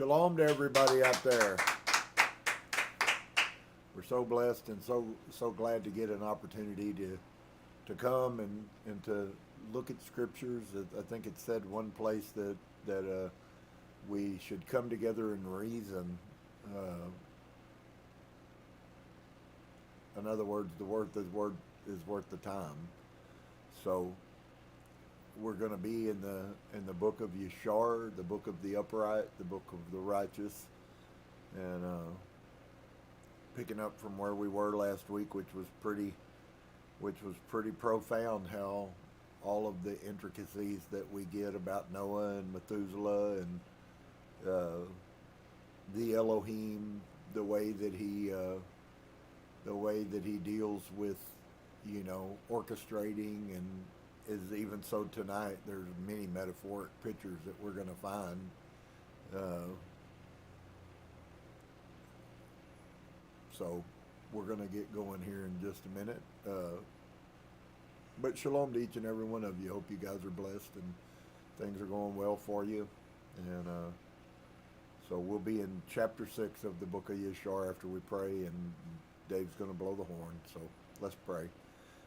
Shalom to everybody out there. We're so blessed and so glad to get an opportunity to come and to look at scriptures. I think it said one place that we should come together and reason. In other words, the word is worth the time. So we're going to be in the book of Yashar, the book of the upright, the book of the righteous, and picking up from where we were last week, which was pretty profound. How all of the intricacies that we get about Noah and Methuselah and the Elohim, the way that he deals with, orchestrating, and is even so tonight. There's many metaphoric pictures that we're going to find. So we're going to get going here in just a minute. But shalom to each and every one of you. Hope you guys are blessed and things are going well for you. And so we'll be in chapter 6 of the book of Yashar after we pray, and Dave's going to blow the horn. So let's pray.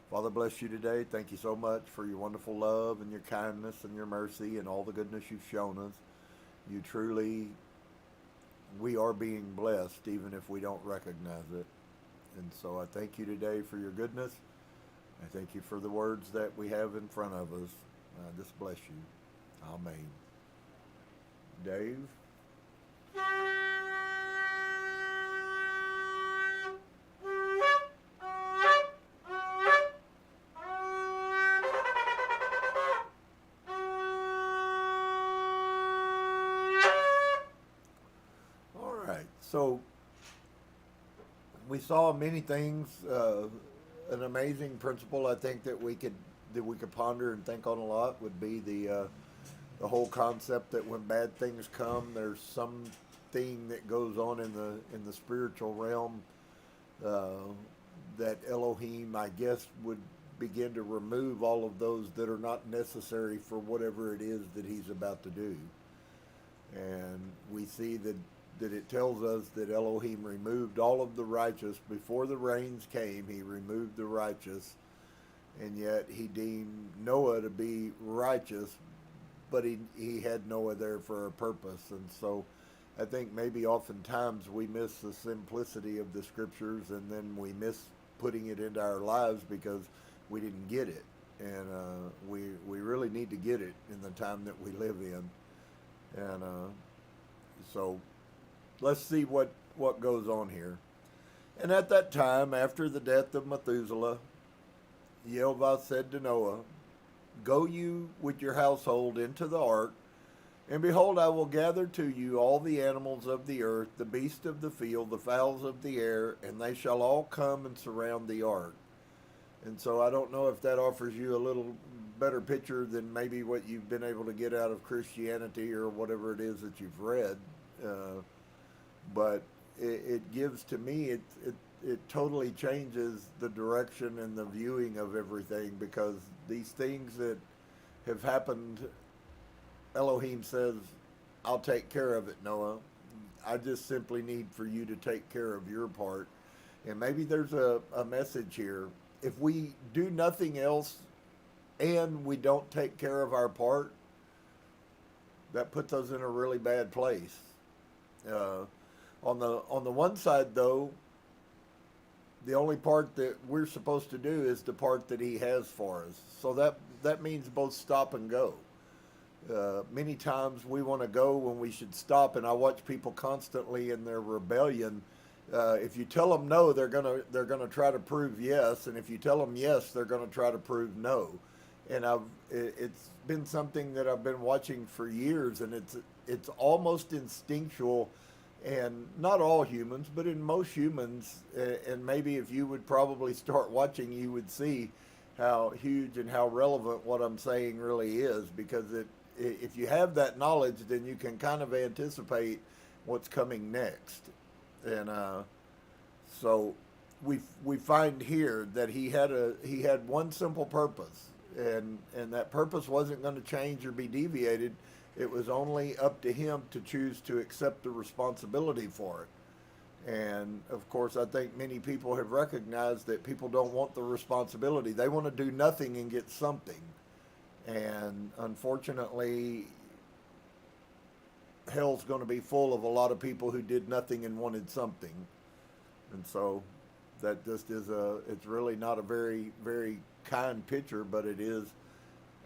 Father, bless you today. Thank you so much for your wonderful love and your kindness and your mercy and all the goodness you've shown us. You truly, we are being blessed even if we don't recognize it. And so I thank you today for your goodness. I thank you for the words that we have in front of us. I just bless you. Amen. Dave? So we saw many things. An amazing principle I think that we could ponder and think on a lot would be the whole concept that when bad things come, there's something that goes on in the spiritual realm that Elohim, I guess, would begin to remove all of those that are not necessary for whatever it is that he's about to do. And we see that it tells us that Elohim removed all of the righteous. Before the rains came, he removed the righteous, and yet he deemed Noah to be righteous, but he had Noah there for a purpose. And so I think maybe oftentimes we miss the simplicity of the scriptures, and then we miss putting it into our lives because we didn't get it. And we really need to get it in the time that we live in. And so let's see what goes on here. And at that time, after the death of Methuselah, Yehovah said to Noah, "Go you with your household into the ark, and behold, I will gather to you all the animals of the earth, the beasts of the field, the fowls of the air, and they shall all come and surround the ark." And so I don't know if that offers you a little better picture than maybe what you've been able to get out of Christianity or whatever it is that you've read. But it gives to me, it totally changes the direction and the viewing of everything, because these things that have happened, Elohim says, "I'll take care of it, Noah. I just simply need for you to take care of your part." And maybe there's a message here. If we do nothing else and we don't take care of our part, that puts us in a really bad place. On the one side, though, the only part that we're supposed to do is the part that he has for us. So that means both stop and go. Many times we want to go when we should stop, and I watch people constantly in their rebellion. If you tell them no, they're gonna try to prove yes, and if you tell them yes, they're gonna try to prove no. And it's been something that I've been watching for years, and it's almost instinctual. And not all humans, but in most humans, and maybe if you would probably start watching, you would see how huge and how relevant what I'm saying really is. Because if you have that knowledge, then you can kind of anticipate what's coming next. And so we find here that he had one simple purpose, and that purpose wasn't going to change or be deviated. It was only up to him to choose to accept the responsibility for it. And of course, I think many people have recognized that people don't want the responsibility. They want to do nothing and get something. And unfortunately, hell's going to be full of a lot of people who did nothing and wanted something. And so that just is it's really not a very, very kind picture, but it is,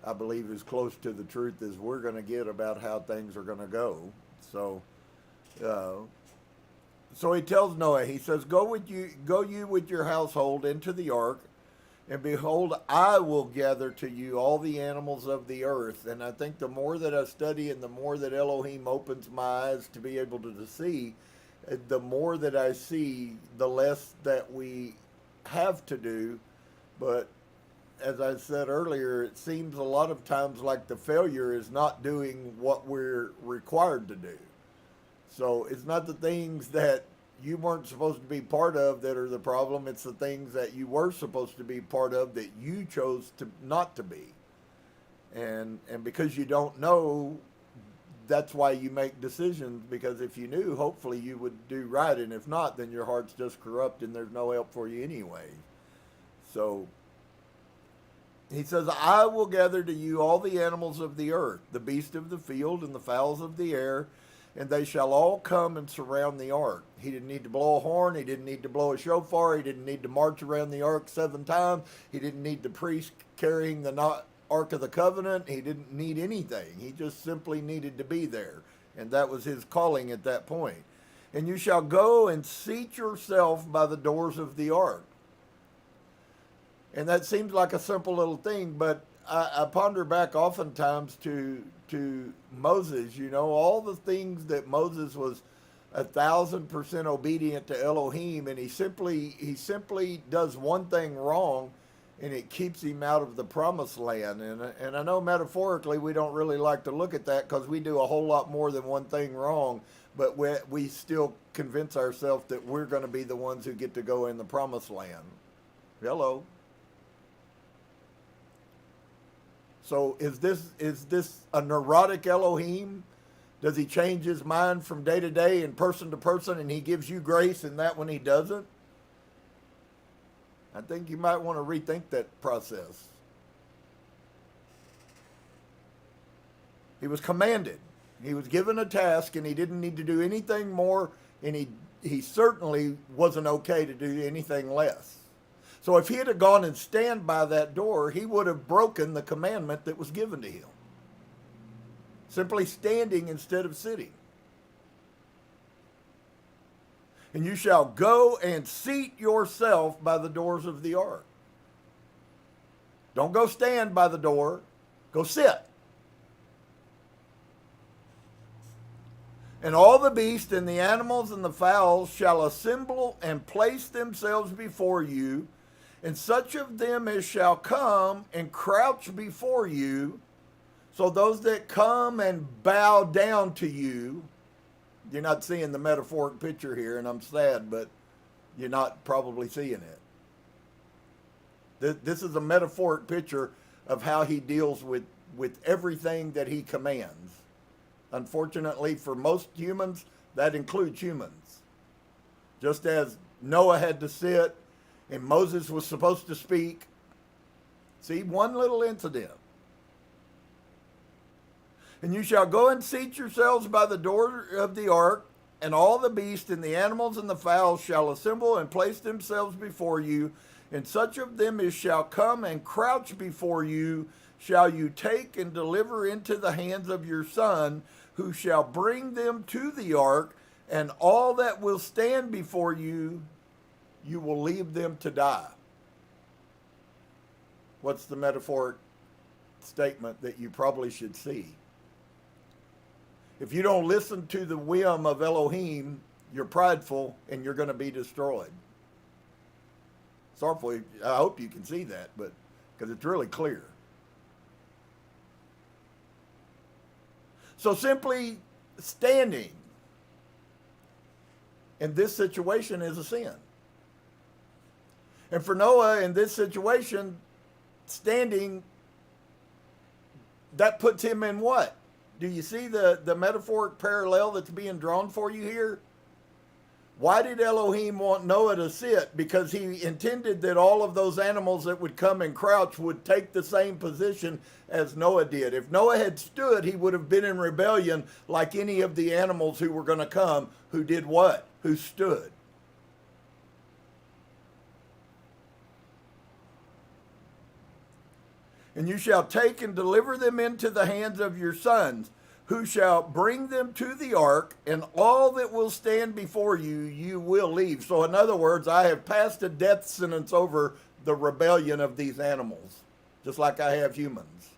I believe, as close to the truth as we're going to get about how things are going to go. So, so he tells Noah, he says, go you with your household into the ark, and behold, I will gather to you all the animals of the earth. And I think the more that I study and the more that Elohim opens my eyes to be able to see, the more that I see, the less that we have to do. But as I said earlier, it seems a lot of times like the failure is not doing what we're required to do. So it's not the things that you weren't supposed to be part of that are the problem. It's the things that you were supposed to be part of that you chose to not to be. And because you don't know, that's why you make decisions, because if you knew, hopefully you would do right. And if not, then your heart's just corrupt and there's no help for you anyway. So he says, I will gather to you all the animals of the earth, the beasts of the field and the fowls of the air, and they shall all come and surround the ark. He didn't need to blow a horn. He didn't need to blow a shofar. He didn't need to march around the ark 7 times. He didn't need the priest carrying the Ark of the Covenant. He didn't need anything. He just simply needed to be there. And that was his calling at that point. And you shall go and seat yourself by the doors of the ark. And that seems like a simple little thing, but I ponder back oftentimes to Moses, all the things that Moses was 1,000% obedient to Elohim, and he simply does one thing wrong, and it keeps him out of the promised land. And I know metaphorically we don't really like to look at that because we do a whole lot more than one thing wrong, but we still convince ourselves that we're going to be the ones who get to go in the promised land. Hello. So is this a neurotic Elohim? Does he change his mind from day to day and person to person, and he gives you grace in that when he doesn't? I think you might want to rethink that process. He was commanded. He was given a task, and he didn't need to do anything more, and he certainly wasn't okay to do anything less. So if he had gone and stand by that door, he would have broken the commandment that was given to him. Simply standing instead of sitting. And you shall go and seat yourself by the doors of the ark. Don't go stand by the door. Go sit. And all the beasts and the animals and the fowls shall assemble and place themselves before you, and such of them as shall come and crouch before you. So those that come and bow down to you, you're not seeing the metaphoric picture here, and I'm sad, but you're not probably seeing it. This is a metaphoric picture of how he deals with everything that he commands. Unfortunately, for most humans, that includes humans. Just as Noah had to sit and Moses was supposed to speak. See, one little incident. And you shall go and seat yourselves by the door of the ark, and all the beasts and the animals and the fowls shall assemble and place themselves before you, and such of them as shall come and crouch before you shall you take and deliver into the hands of your son, who shall bring them to the ark, and all that will stand before you, you will leave them to die. What's the metaphoric statement that you probably should see? If you don't listen to the whim of Elohim, you're prideful and you're going to be destroyed. Sorrowfully, I hope you can see that, but because it's really clear. So simply standing in this situation is a sin. And for Noah, in this situation, standing, that puts him in what? Do you see the metaphoric parallel that's being drawn for you here? Why did Elohim want Noah to sit? Because he intended that all of those animals that would come and crouch would take the same position as Noah did. If Noah had stood, he would have been in rebellion like any of the animals who were going to come who did what? Who stood. And you shall take and deliver them into the hands of your sons, who shall bring them to the ark, and all that will stand before you, you will leave. So in other words, I have passed a death sentence over the rebellion of these animals, just like I have humans.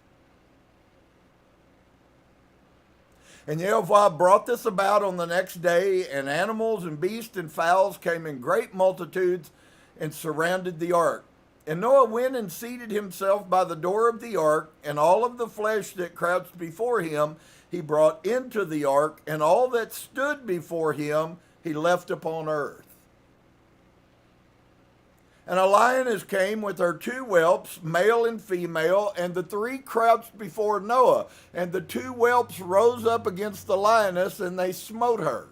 And Yehovah brought this about on the next day, and animals and beasts and fowls came in great multitudes and surrounded the ark. And Noah went and seated himself by the door of the ark, and all of the flesh that crouched before him he brought into the ark, and all that stood before him he left upon earth. And a lioness came with her two whelps, male and female, and the three crouched before Noah. And the two whelps rose up against the lioness, and they smote her.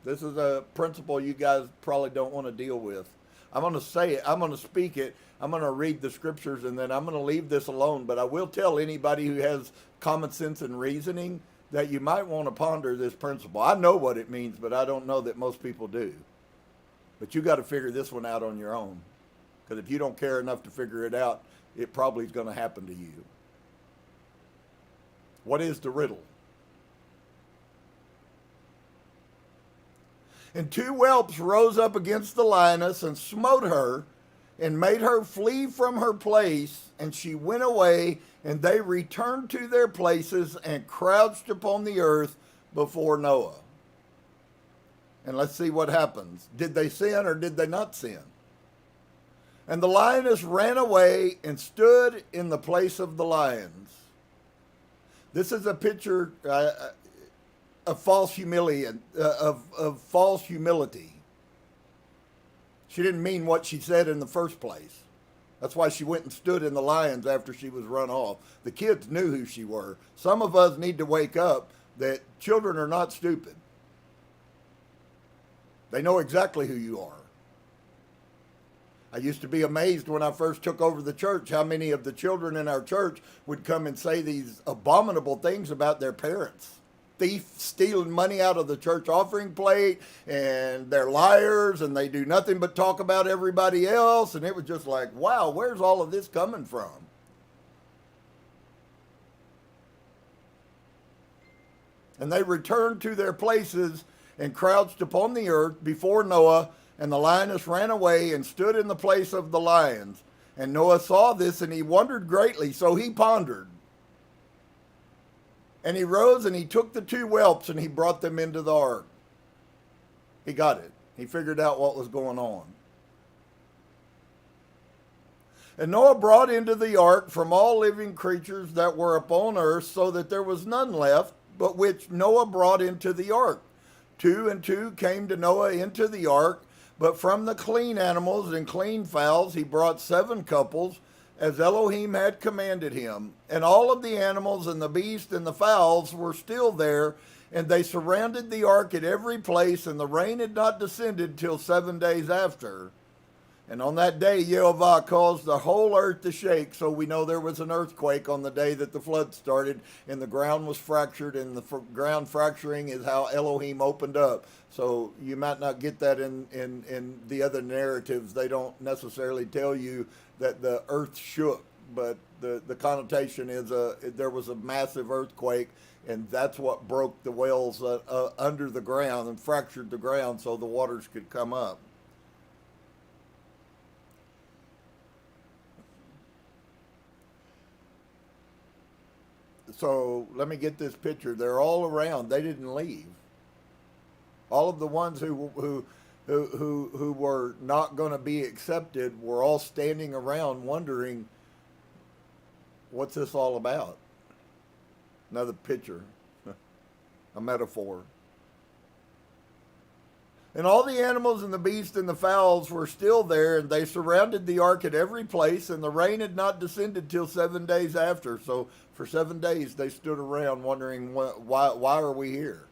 This is a principle you guys probably don't want to deal with. I'm going to say it. I'm going to speak it. I'm going to read the scriptures, and then I'm going to leave this alone. But I will tell anybody who has common sense and reasoning that you might want to ponder this principle. I know what it means, but I don't know that most people do. But you got to figure this one out on your own. Because if you don't care enough to figure it out, it probably is going to happen to you. What is the riddle? And two whelps rose up against the lioness and smote her and made her flee from her place. And she went away, and they returned to their places and crouched upon the earth before Noah. And let's see what happens. Did they sin or did they not sin? And the lioness ran away and stood in the place of the lions. This is a picture of false humility. Of false humility. She didn't mean what she said in the first place. That's why she went and stood in the lions after she was run off. The kids knew who she were. Some of us need to wake up that children are not stupid. They know exactly who you are. I used to be amazed when I first took over the church how many of the children in our church would come and say these abominable things about their parents. Thief, stealing money out of the church offering plate, and they're liars, and they do nothing but talk about everybody else. And it was just like, wow, where's all of this coming from? And they returned to their places and crouched upon the earth before Noah, and the lioness ran away and stood in the place of the lions. And Noah saw this, and he wondered greatly, so he pondered. And he rose and he took the two whelps and he brought them into the ark. He got it. He figured out what was going on. And Noah brought into the ark from all living creatures that were upon earth, so that there was none left, but which Noah brought into the ark. 2 and 2 came to Noah into the ark, but from the clean animals and clean fowls he brought 7 couples, as Elohim had commanded him. And all of the animals and the beasts and the fowls were still there, and they surrounded the ark at every place, and the rain had not descended till 7 days after. And on that day Yehovah caused the whole earth to shake, so we know there was an earthquake on the day that the flood started, and the ground was fractured, and the ground fracturing is how Elohim opened up. So you might not get that in the other narratives. They don't necessarily tell you that the earth shook, but the connotation is there was a massive earthquake, and that's what broke the wells under the ground and fractured the ground so the waters could come up. So let me get this picture. They're all around. They didn't leave. All of the ones who were not going to be accepted were all standing around wondering, what's this all about? Another picture, a metaphor. And all the animals and the beasts and the fowls were still there, and they surrounded the ark at every place, and the rain had not descended till 7 days after. So for 7 days they stood around wondering, why are we here?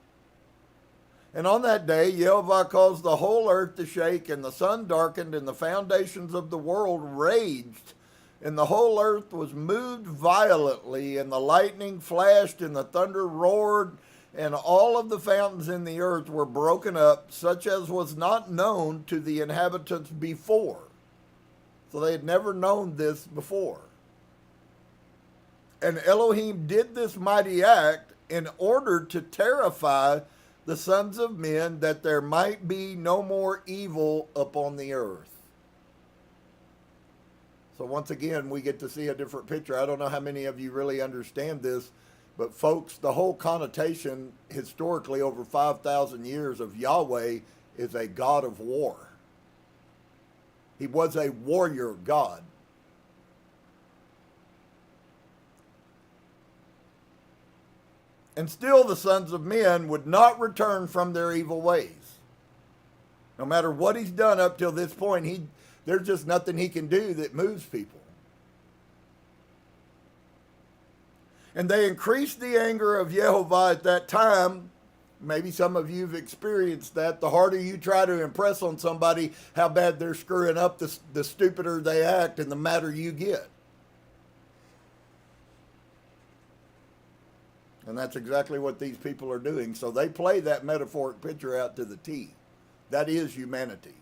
And on that day Yehovah caused the whole earth to shake, and the sun darkened, and the foundations of the world raged, and the whole earth was moved violently, and the lightning flashed, and the thunder roared, and all of the fountains in the earth were broken up, such as was not known to the inhabitants before. So they had never known this before. And Elohim did this mighty act in order to terrify the sons of men, that there might be no more evil upon the earth. So once again, we get to see a different picture. I don't know how many of you really understand this, but folks, the whole connotation historically over 5,000 years of Yahweh is a God of war. He was a warrior God. And still the sons of men would not return from their evil ways. No matter what he's done up till this point, there's just nothing he can do that moves people. And they increased the anger of Yehovah at that time. Maybe some of you have experienced that. The harder you try to impress on somebody how bad they're screwing up, the stupider they act and the madder you get. And that's exactly what these people are doing. So they play that metaphoric picture out to the T. That is humanity.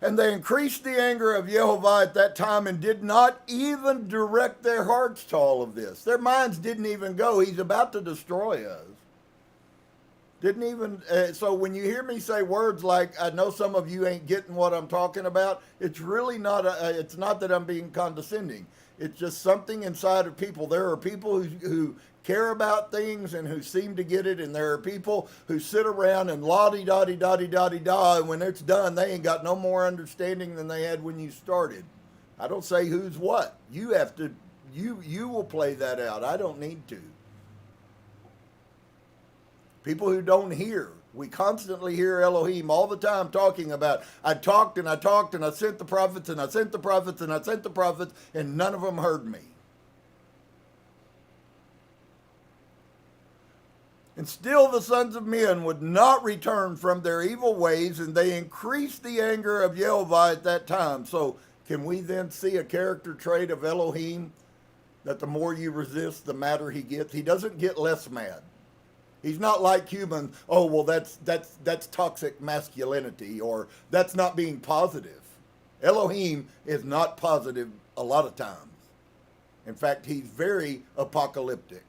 And they increased the anger of Yehovah at that time and did not even direct their hearts to all of this. Their minds didn't even go, he's about to destroy us. Didn't even, so when you hear me say words like, I know some of you ain't getting what I'm talking about, it's really not, it's not that I'm being condescending. It's just something inside of people. There are people who care about things and who seem to get it, and there are people who sit around and la-di-da-di-da-di-da-di-da, and when it's done, they ain't got no more understanding than they had when you started. I don't say who's what. You have to, you will play that out. I don't need to. People who don't hear. We constantly hear Elohim all the time talking about, I talked and I talked and I sent the prophets and I sent the prophets and I sent the prophets, and none of them heard me. And still the sons of men would not return from their evil ways, and they increased the anger of Yehovah at that time. So can we then see a character trait of Elohim, that the more you resist, the madder he gets? He doesn't get less mad. He's not like humans. Oh, well, that's toxic masculinity, or that's not being positive. Elohim is not positive a lot of times. In fact, he's very apocalyptic.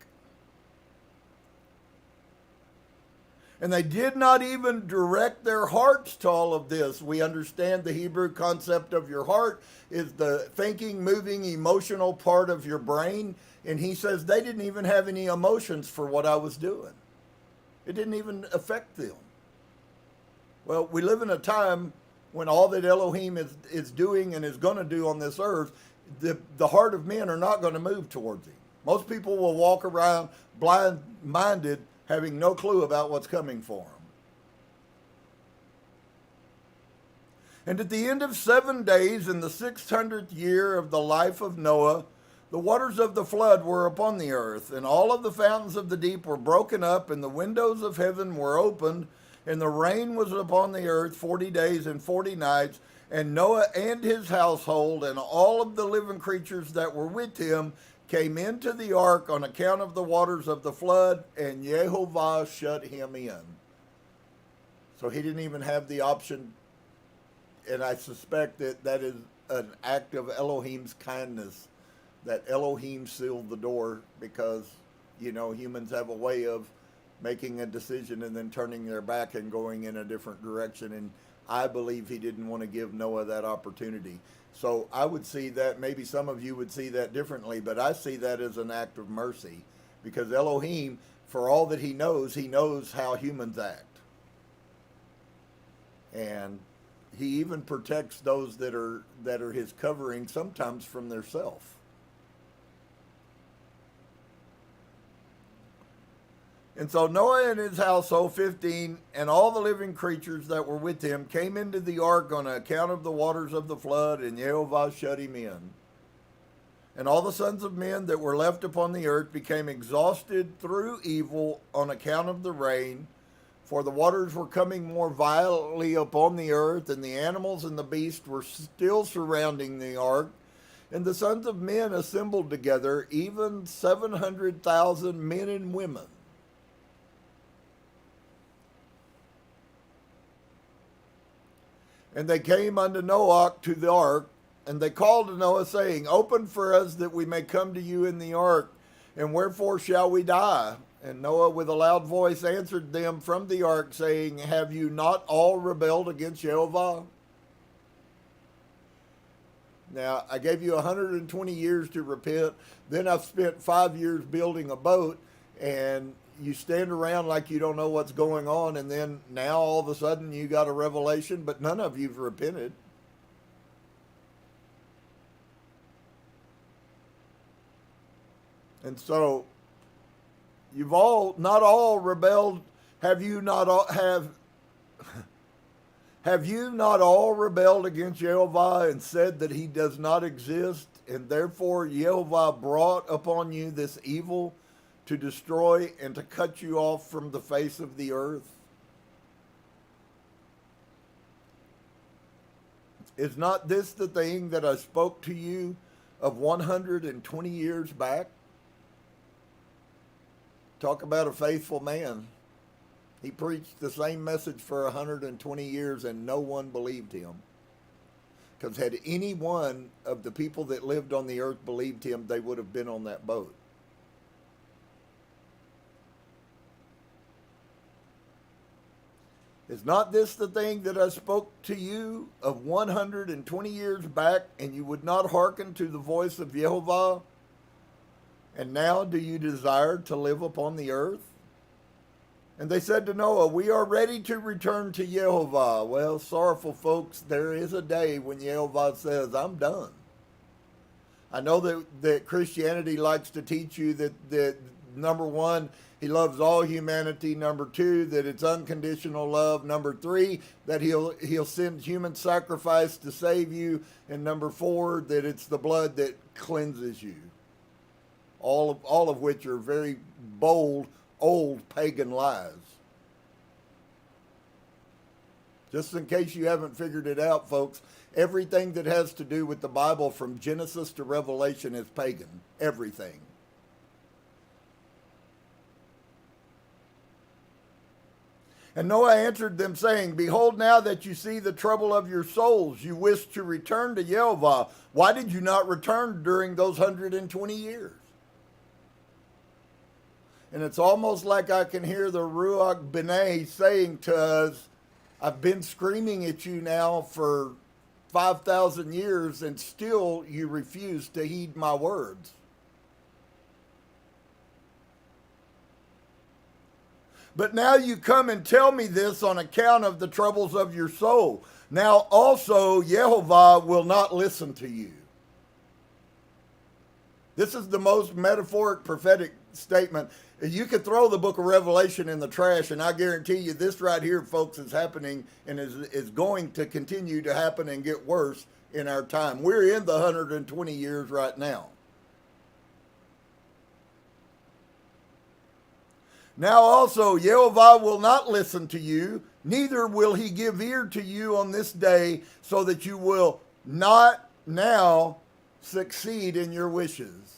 And they did not even direct their hearts to all of this. We understand the Hebrew concept of your heart is the thinking, moving, emotional part of your brain. And he says they didn't even have any emotions for what I was doing. It didn't even affect them. Well, we live in a time when all that Elohim is doing and is going to do on this earth, the heart of men are not going to move towards him. Most people will walk around blind-minded, having no clue about what's coming for them. And at the end of 7 days, in the 600th year of the life of Noah, the waters of the flood were upon the earth, and all of the fountains of the deep were broken up, and the windows of heaven were opened, and the rain was upon the earth 40 days and 40 nights, and Noah and his household and all of the living creatures that were with him came into the ark on account of the waters of the flood, and Yehovah shut him in. So he didn't even have the option, and I suspect that is an act of Elohim's kindness, that Elohim sealed the door, because, humans have a way of making a decision and then turning their back and going in a different direction, and I believe he didn't want to give Noah that opportunity. So I would see that, maybe some of you would see that differently, but I see that as an act of mercy, because Elohim, for all that he knows how humans act. And he even protects those that are his covering, sometimes from their self. And so Noah and his household, 15, and all the living creatures that were with him came into the ark on account of the waters of the flood, and Yehovah shut him in. And all the sons of men that were left upon the earth became exhausted through evil on account of the rain, for the waters were coming more violently upon the earth, and the animals and the beasts were still surrounding the ark. And the sons of men assembled together, even 700,000 men and women. And they came unto Noah to the ark, and they called to Noah, saying, Open for us that we may come to you in the ark, and wherefore shall we die? And Noah with a loud voice answered them from the ark, saying, Have you not all rebelled against Yehovah? Now, I gave you 120 years to repent. Then I've spent 5 years building a boat, and you stand around like you don't know what's going on, and then now all of a sudden you got a revelation, but none of you've repented. And so you've not all rebelled. Have you not all rebelled against Yehovah and said that he does not exist, and therefore Yehovah brought upon you this evil to destroy and to cut you off from the face of the earth? Is not this the thing that I spoke to you of 120 years back? Talk about a faithful man. He preached the same message for 120 years and no one believed him. Because had any one of the people that lived on the earth believed him, they would have been on that boat. Is not this the thing that I spoke to you of 120 years back, and you would not hearken to the voice of Yehovah? And now do you desire to live upon the earth? And they said to Noah, We are ready to return to Yehovah. Well, sorrowful folks, there is a day when Yehovah says, I'm done. I know that Christianity likes to teach you that number one, he loves all humanity. Number two, that it's unconditional love. Number three, that he'll send human sacrifice to save you. And number four, that it's the blood that cleanses you. All of which are very bold, old pagan lies. Just in case you haven't figured it out, folks, everything that has to do with the Bible from Genesis to Revelation is pagan. Everything. And Noah answered them, saying, Behold, now that you see the trouble of your souls, you wish to return to Yehovah. Why did you not return during those 120 years? And it's almost like I can hear the Ruach B'nai saying to us, I've been screaming at you now for 5,000 years, and still you refuse to heed my words. But now you come and tell me this on account of the troubles of your soul. Now also Yehovah will not listen to you. This is the most metaphoric prophetic statement. You could throw the book of Revelation in the trash, and I guarantee you this right here, folks, is happening and is going to continue to happen and get worse in our time. We're in the 120 years right now. Now also Yehovah will not listen to you, neither will he give ear to you on this day, so that you will not now succeed in your wishes.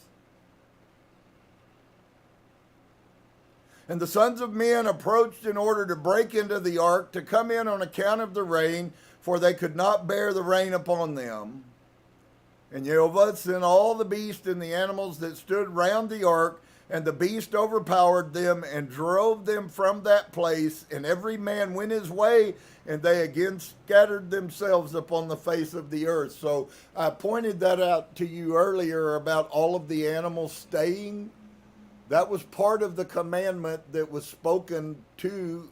And the sons of men approached in order to break into the ark, to come in on account of the rain, for they could not bear the rain upon them. And Yehovah sent all the beasts and the animals that stood round the ark, and the beast overpowered them and drove them from that place, and every man went his way, and they again scattered themselves upon the face of the earth. So I pointed that out to you earlier about all of the animals staying. That was part of the commandment that was spoken to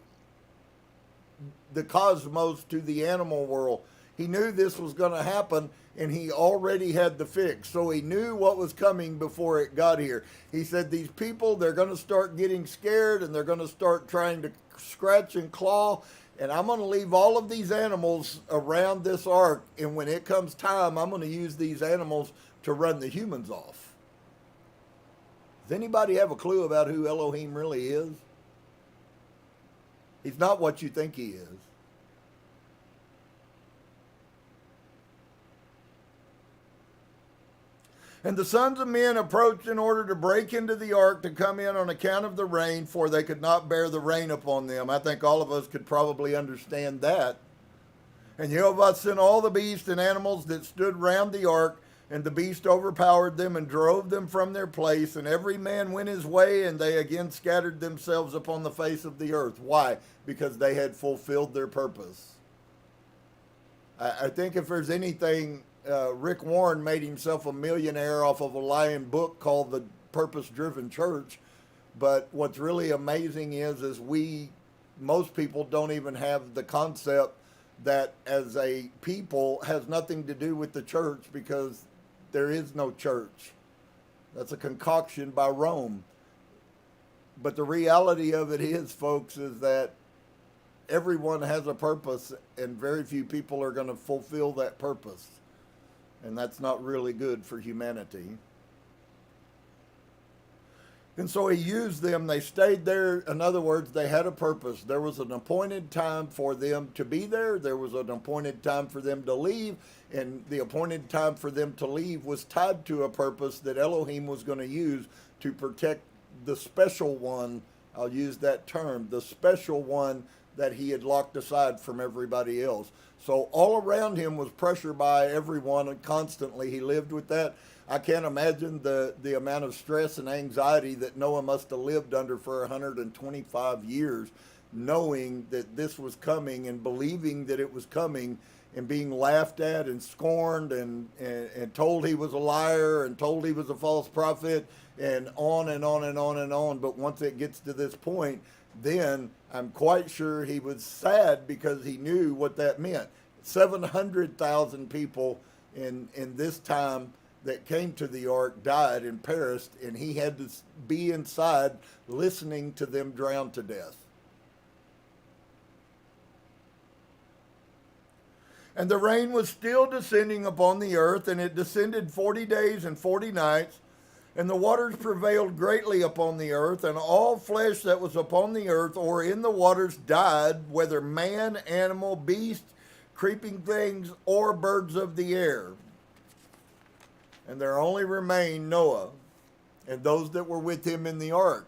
the cosmos, to the animal world. He knew this was going to happen, and he already had the fix. So he knew what was coming before it got here. He said, these people, they're going to start getting scared, and they're going to start trying to scratch and claw, and I'm going to leave all of these animals around this ark, and when it comes time, I'm going to use these animals to run the humans off. Does anybody have a clue about who Elohim really is? He's not what you think he is. And the sons of men approached in order to break into the ark to come in on account of the rain, for they could not bear the rain upon them. I think all of us could probably understand that. And Yehovah sent all the beasts and animals that stood round the ark, and the beast overpowered them and drove them from their place, and every man went his way, and they again scattered themselves upon the face of the earth. Why? Because they had fulfilled their purpose. I think if there's anything, Rick Warren made himself a millionaire off of a lying book called The Purpose-Driven Church. But what's really amazing is most people don't even have the concept that as a people has nothing to do with the church, because there is no church. That's a concoction by Rome. But the reality of it is, folks, is that everyone has a purpose, and very few people are going to fulfill that purpose. And that's not really good for humanity. And so he used them. They stayed there. In other words, they had a purpose. There was an appointed time for them to be there. There was an appointed time for them to leave. And the appointed time for them to leave was tied to a purpose that Elohim was going to use to protect the special one. I'll use that term, the special one that he had locked aside from everybody else. So all around him was pressure by everyone, and constantly he lived with that. I can't imagine the amount of stress and anxiety that Noah must have lived under for 125 years, knowing that this was coming and believing that it was coming, and being laughed at and scorned and told he was a liar and told he was a false prophet, and on and on and on and on. But once it gets to this point, then I'm quite sure he was sad, because he knew what that meant. 700,000 people in this time that came to the ark died and perished, and he had to be inside listening to them drown to death. And the rain was still descending upon the earth, and it descended 40 days and 40 nights. And the waters prevailed greatly upon the earth, and all flesh that was upon the earth or in the waters died, whether man, animal, beast, creeping things, or birds of the air. And there only remained Noah and those that were with him in the ark.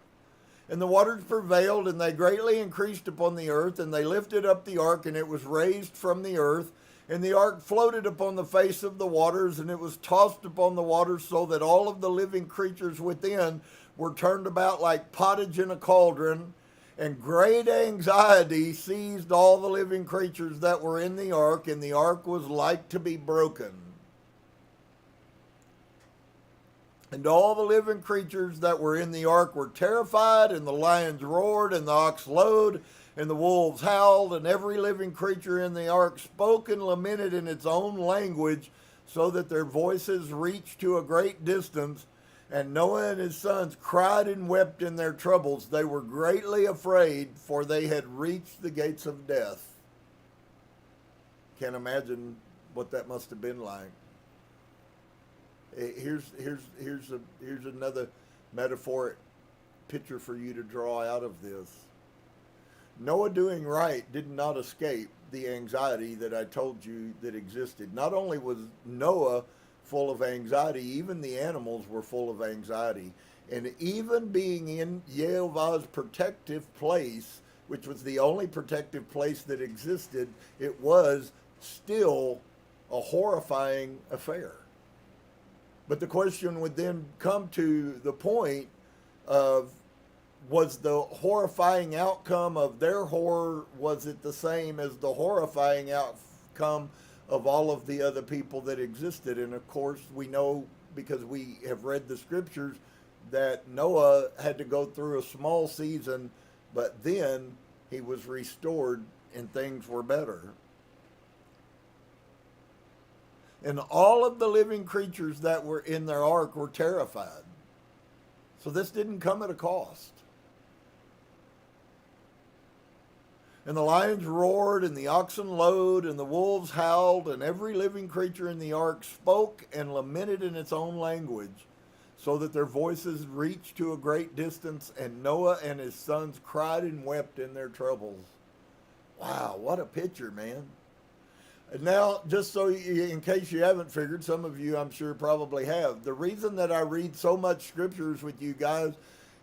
And the waters prevailed, and they greatly increased upon the earth, and they lifted up the ark, and it was raised from the earth. And the ark floated upon the face of the waters, and it was tossed upon the waters, so that all of the living creatures within were turned about like pottage in a cauldron. And great anxiety seized all the living creatures that were in the ark, and the ark was like to be broken. And all the living creatures that were in the ark were terrified, and the lions roared, and the ox lowed, and the wolves howled, and every living creature in the ark spoke and lamented in its own language, so that their voices reached to a great distance. And Noah and his sons cried and wept in their troubles. They were greatly afraid, for they had reached the gates of death. Can't imagine what that must have been like. Here's another metaphoric picture for you to draw out of this. Noah doing right did not escape the anxiety that I told you that existed. Not only was Noah full of anxiety, even the animals were full of anxiety. And even being in Yehovah's protective place, which was the only protective place that existed, it was still a horrifying affair. But the question would then come to the point of, was the horrifying outcome of their horror, was it the same as the horrifying outcome of all of the other people that existed? And of course, we know, because we have read the scriptures, that Noah had to go through a small season, but then he was restored and things were better. And all of the living creatures that were in their ark were terrified. So this didn't come at a cost. And the lions roared, and the oxen lowed, and the wolves howled, and every living creature in the ark spoke and lamented in its own language, so that their voices reached to a great distance, and Noah and his sons cried and wept in their troubles. Wow, what a picture, man. And now, just so in case you haven't figured, some of you I'm sure probably have, the reason that I read so much scriptures with you guys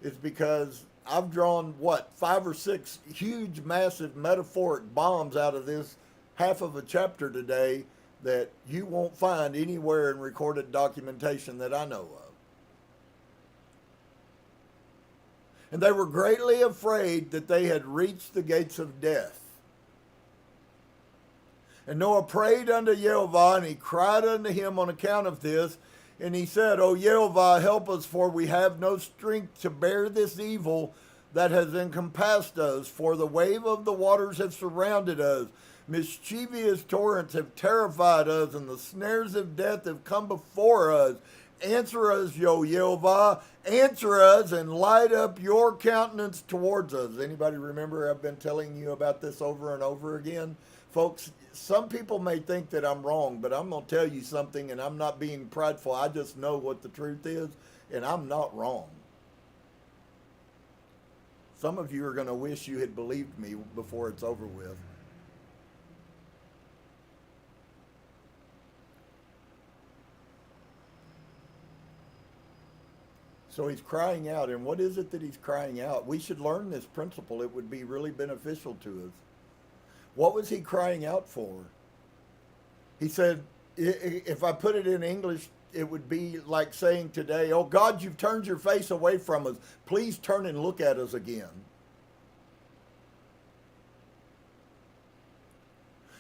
is because I've drawn, 5 or 6 huge, massive metaphoric bombs out of this half of a chapter today that you won't find anywhere in recorded documentation that I know of. And they were greatly afraid that they had reached the gates of death. And Noah prayed unto Yehovah, and he cried unto him on account of this. And he said, O Yehovah, help us, for we have no strength to bear this evil that has encompassed us. For the wave of the waters have surrounded us. Mischievous torrents have terrified us, and the snares of death have come before us. Answer us, O Yehovah, answer us, and light up your countenance towards us. Anybody remember I've been telling you about this over and over again? Folks, some people may think that I'm wrong, but I'm going to tell you something, and I'm not being prideful. I just know what the truth is, and I'm not wrong. Some of you are going to wish you had believed me before it's over with. So he's crying out, and what is it that he's crying out? We should learn this principle. It would be really beneficial to us. What was he crying out for? He said, if I put it in English, it would be like saying today, oh God, you've turned your face away from us. Please turn and look at us again.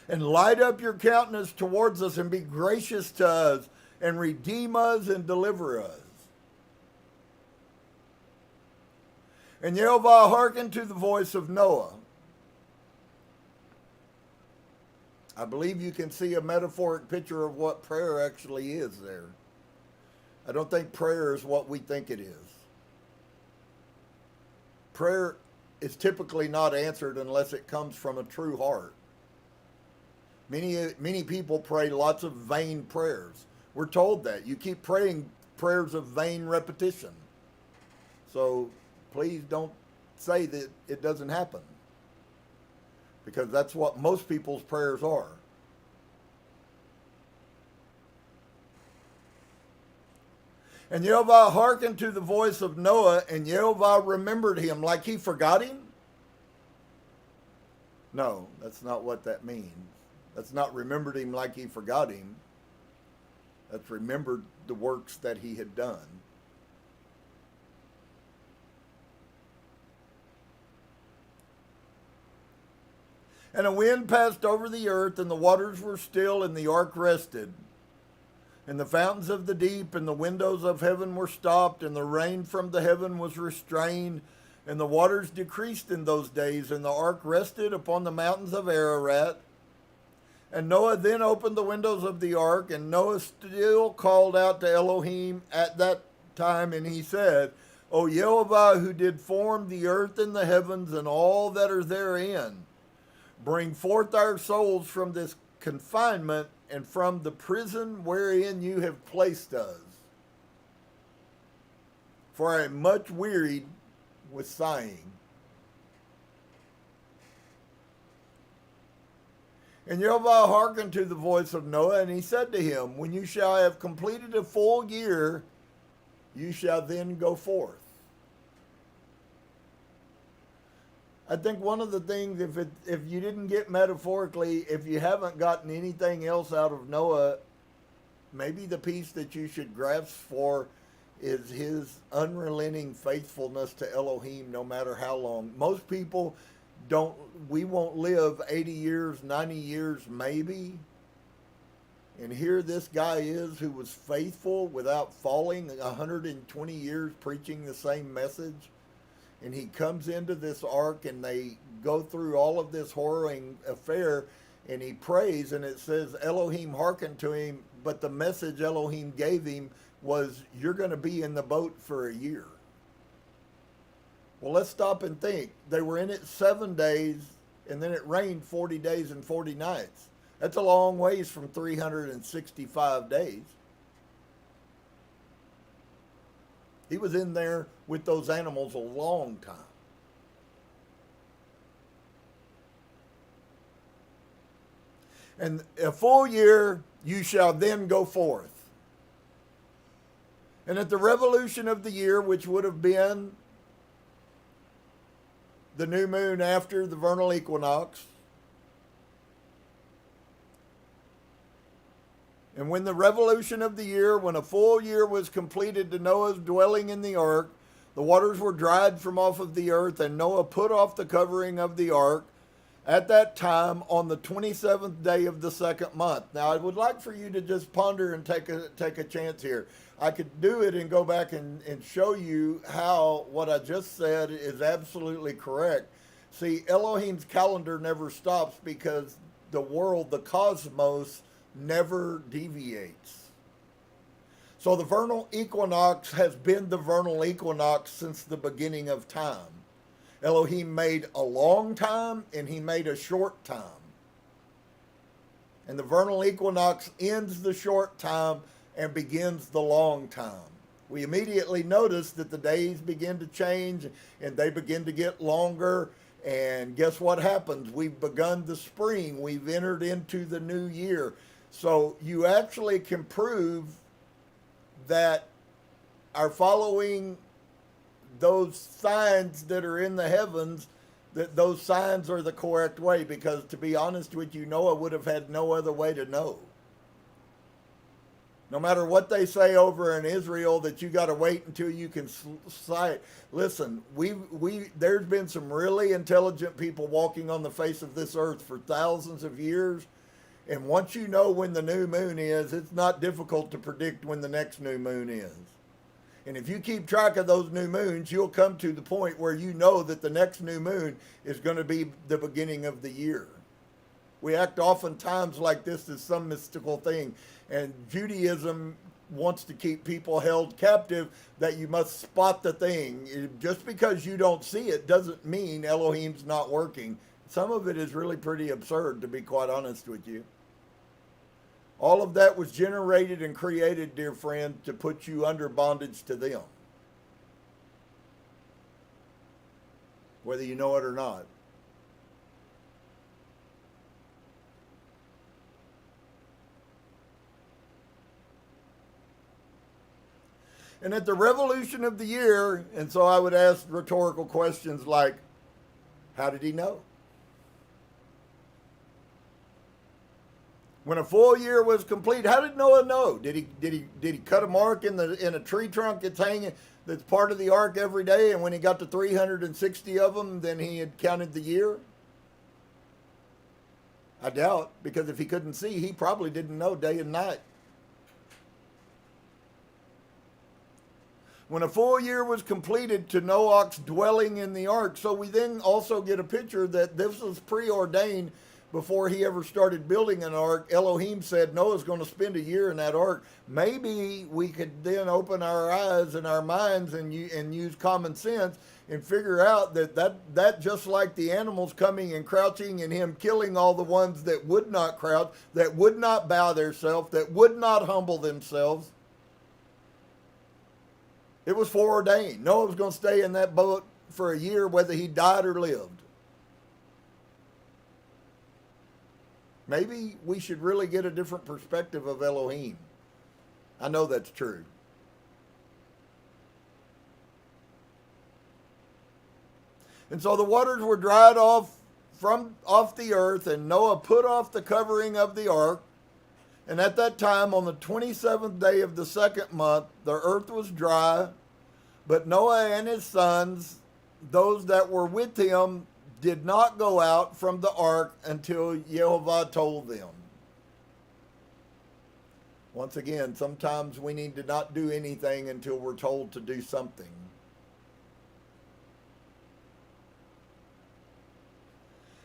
And light up your countenance towards us and be gracious to us and redeem us and deliver us. And Yehovah hearkened to the voice of Noah. I believe you can see a metaphoric picture of what prayer actually is there. I don't think prayer is what we think it is. Prayer is typically not answered unless it comes from a true heart. Many people pray lots of vain prayers. We're told that. You keep praying prayers of vain repetition. So please don't say that it doesn't happen, because that's what most people's prayers are. And Yehovah hearkened to the voice of Noah, and Yehovah remembered him. Like he forgot him? No, that's not what that means. That's not remembered him like he forgot him. That's remembered the works that he had done. And a wind passed over the earth, and the waters were still, and the ark rested. And the fountains of the deep and the windows of heaven were stopped, and the rain from the heaven was restrained, and the waters decreased in those days, and the ark rested upon the mountains of Ararat. And Noah then opened the windows of the ark, and Noah still called out to Elohim at that time, and he said, O Yehovah, who did form the earth and the heavens and all that are therein, bring forth our souls from this confinement and from the prison wherein you have placed us. For I am much wearied with sighing. And Yehovah hearkened to the voice of Noah, and he said to him, when you shall have completed a full year, you shall then go forth. I think one of the things, if you didn't get metaphorically, if you haven't gotten anything else out of Noah, maybe the piece that you should grasp for is his unrelenting faithfulness to Elohim no matter how long. Most people we won't live 80 years, 90 years maybe. And here this guy is who was faithful without falling 120 years preaching the same message. And he comes into this ark, and they go through all of this harrowing affair, and he prays, and it says Elohim hearkened to him, but the message Elohim gave him was, you're going to be in the boat for a year. Well, let's stop and think. They were in it 7 days, and then it rained 40 days and 40 nights. That's a long ways from 365 days. He was in there with those animals a long time. And a full year you shall then go forth. And at the revolution of the year, which would have been the new moon after the vernal equinox, and when the revolution of the year, when a full year was completed to Noah's dwelling in the ark, the waters were dried from off of the earth, and Noah put off the covering of the ark at that time on the 27th day of the second month. Now, I would like for you to just ponder and take a chance here. I could do it and go back and show you how what I just said is absolutely correct. See, Elohim's calendar never stops because the world, the cosmos, never deviates. So the vernal equinox has been the vernal equinox since the beginning of time. Elohim made a long time and he made a short time. And the vernal equinox ends the short time and begins the long time. We immediately notice that the days begin to change and they begin to get longer. And guess what happens? We've begun the spring. We've entered into the new year. So you actually can prove that our following those signs that are in the heavens, that those signs are the correct way, because to be honest with you, Noah would have had no other way to know. No matter what they say over in Israel that you got to wait until you can sight. Listen, there's been some really intelligent people walking on the face of this earth for thousands of years. And once you know when the new moon is, it's not difficult to predict when the next new moon is. And if you keep track of those new moons, you'll come to the point where you know that the next new moon is going to be the beginning of the year. We act oftentimes like this is some mystical thing. And Judaism wants to keep people held captive, that you must spot the thing. Just because you don't see it doesn't mean Elohim's not working. Some of it is really pretty absurd, to be quite honest with you. All of that was generated and created, dear friend, to put you under bondage to them. Whether you know it or not. And at the revolution of the year, and so I would ask rhetorical questions like, how did he know? When a full year was complete, how did Noah know? Did he cut a mark in a tree trunk that's hanging, that's part of the ark every day, and when he got to 360 of them, then he had counted the year? I doubt, because if he couldn't see, he probably didn't know day and night. When a full year was completed to Noah's dwelling in the ark, so we then also get a picture that this was preordained. Before he ever started building an ark, Elohim said Noah's going to spend a year in that ark. Maybe we could then open our eyes and our minds and use common sense and figure out that just like the animals coming and crouching and him killing all the ones that would not crouch, that would not bow themselves, that would not humble themselves, it was foreordained. Noah was going to stay in that boat for a year whether he died or lived. Maybe we should really get a different perspective of Elohim. I know that's true. And so the waters were dried off the earth, and Noah put off the covering of the ark. And at that time, on the 27th day of the second month, the earth was dry, but Noah and his sons, those that were with him, did not go out from the ark until Yehovah told them. Once again, sometimes we need to not do anything until we're told to do something.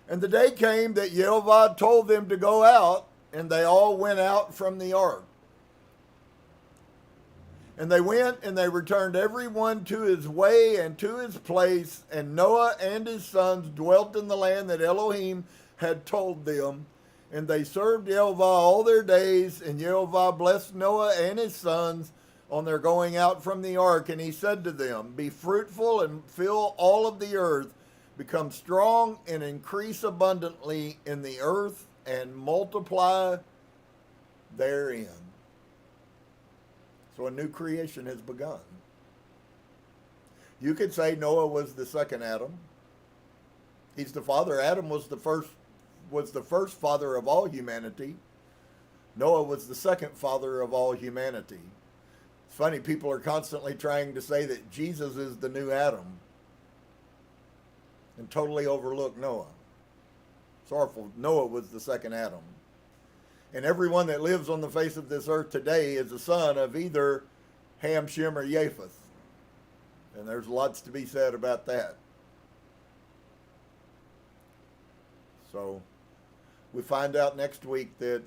And the day came that Yehovah told them to go out, and they all went out from the ark. And they went and they returned every one to his way and to his place. And Noah and his sons dwelt in the land that Elohim had told them. And they served Yehovah all their days. And Yehovah blessed Noah and his sons on their going out from the ark. And he said to them, be fruitful and fill all of the earth. Become strong and increase abundantly in the earth and multiply therein. So a new creation has begun. You could say Noah was the second Adam. He's the father. Adam was the first father of all humanity. Noah was the second father of all humanity. It's funny, people are constantly trying to say that Jesus is the new Adam and totally overlook Noah. Sorrowful, Noah was the second Adam. And everyone that lives on the face of this earth today is a son of either Ham, Shem, or Japheth. And there's lots to be said about that. So we find out next week that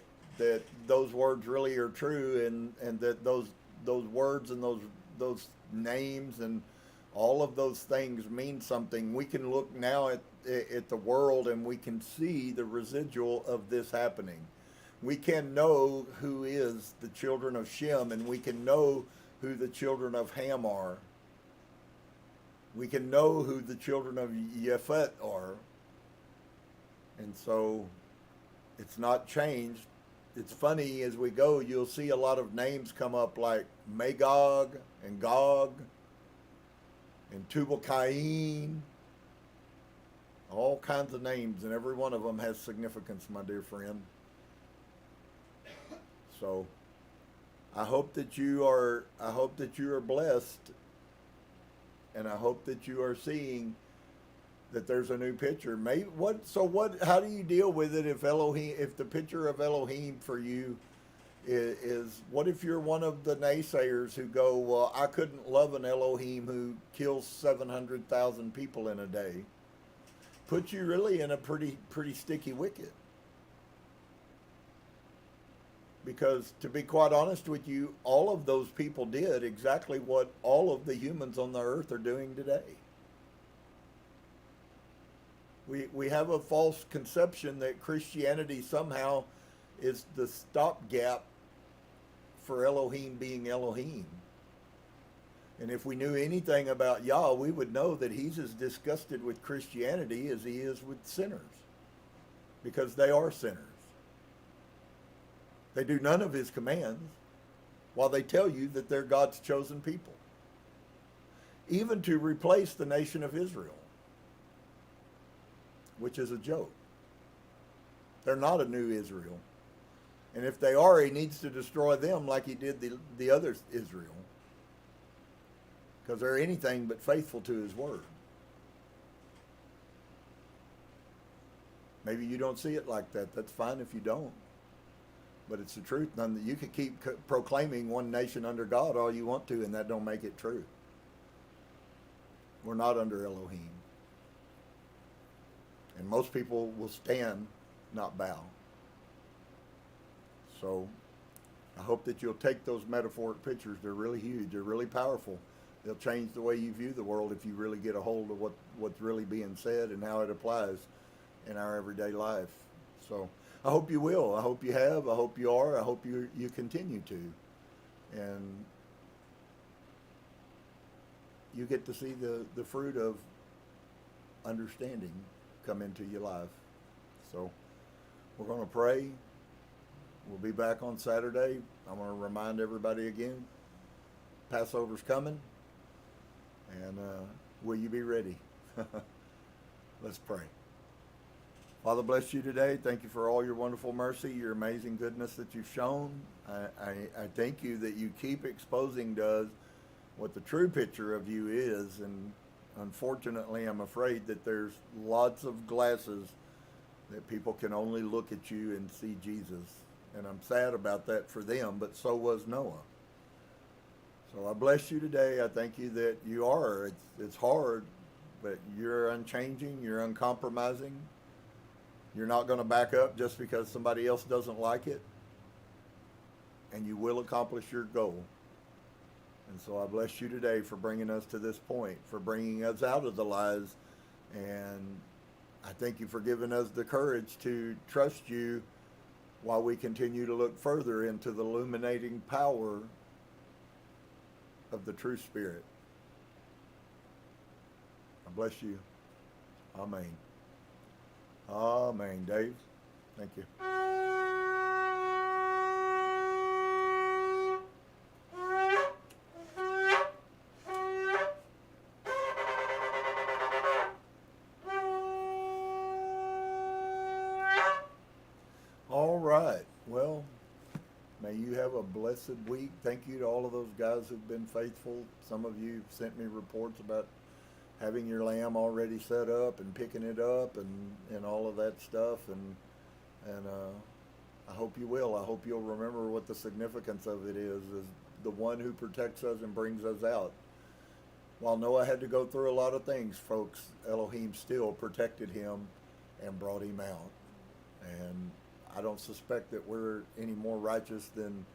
those words really are true, and that those words and those names and all of those things mean something. We can look now at the world and we can see the residual of this happening. We can know who is the children of Shem, and we can know who the children of Ham are. We can know who the children of Japheth are. And so it's not changed. It's funny, as we go, you'll see a lot of names come up like Magog and Gog and Tubal-Cain. All kinds of names, and every one of them has significance, my dear friend. So I hope that you are blessed, and I hope that you are seeing that there's a new picture. How do you deal with it if the picture of Elohim for you is what if you're one of the naysayers who go, well, I couldn't love an Elohim who kills 700,000 people in a day? Put you really in a pretty sticky wicket. Because to be quite honest with you, all of those people did exactly what all of the humans on the earth are doing today. We have a false conception that Christianity somehow is the stopgap for Elohim being Elohim. And if we knew anything about Yah, we would know that he's as disgusted with Christianity as he is with sinners. Because they are sinners. They do none of his commands, while they tell you that they're God's chosen people. Even to replace the nation of Israel, which is a joke. They're not a new Israel. And if they are, he needs to destroy them like he did the other Israel. Because they're anything but faithful to his word. Maybe you don't see it like that. That's fine if you don't. But it's the truth. None, you can keep proclaiming one nation under God all you want to, and that don't make it true. We're not under Elohim. And most people will stand, not bow. So I hope that you'll take those metaphoric pictures. They're really huge. They're really powerful. They'll change the way you view the world if you really get a hold of what's really being said and how it applies in our everyday life. So I hope you will. I hope you have. I hope you are. I hope you continue to. And you get to see the fruit of understanding come into your life. So we're going to pray. We'll be back on Saturday. I'm going to remind everybody again, Passover's coming. And will you be ready? Let's pray. Father, bless you today. Thank you for all your wonderful mercy, your amazing goodness that you've shown. I thank you that you keep exposing to us what the true picture of you is. And unfortunately, I'm afraid that there's lots of glasses that people can only look at you and see Jesus. And I'm sad about that for them, but so was Noah. So I bless you today. I thank you that you are. It's hard, but you're unchanging. You're uncompromising. You're not going to back up just because somebody else doesn't like it, and you will accomplish your goal. And so I bless you today for bringing us to this point, for bringing us out of the lies, and I thank you for giving us the courage to trust you while we continue to look further into the illuminating power of the true Spirit. I bless you. Amen. Amen. Dave, thank you. All right. Well, may you have a blessed week. Thank you to all of those guys who've been faithful. Some of you sent me reports about having your lamb already set up and picking it up and all of that stuff. And I hope you will. I hope you'll remember what the significance of it is the one who protects us and brings us out. While Noah had to go through a lot of things, folks, Elohim still protected him and brought him out. And I don't suspect that we're any more righteous than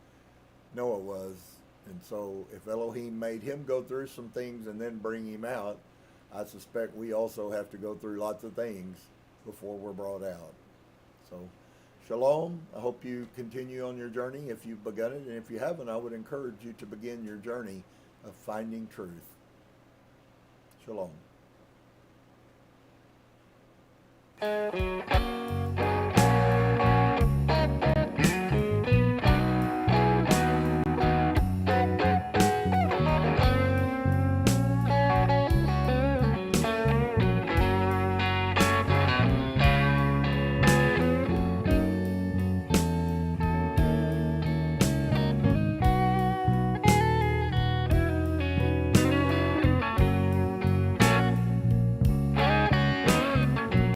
Noah was. And so if Elohim made him go through some things and then bring him out, I suspect we also have to go through lots of things before we're brought out. So, shalom. I hope you continue on your journey if you've begun it. And if you haven't, I would encourage you to begin your journey of finding truth. Shalom.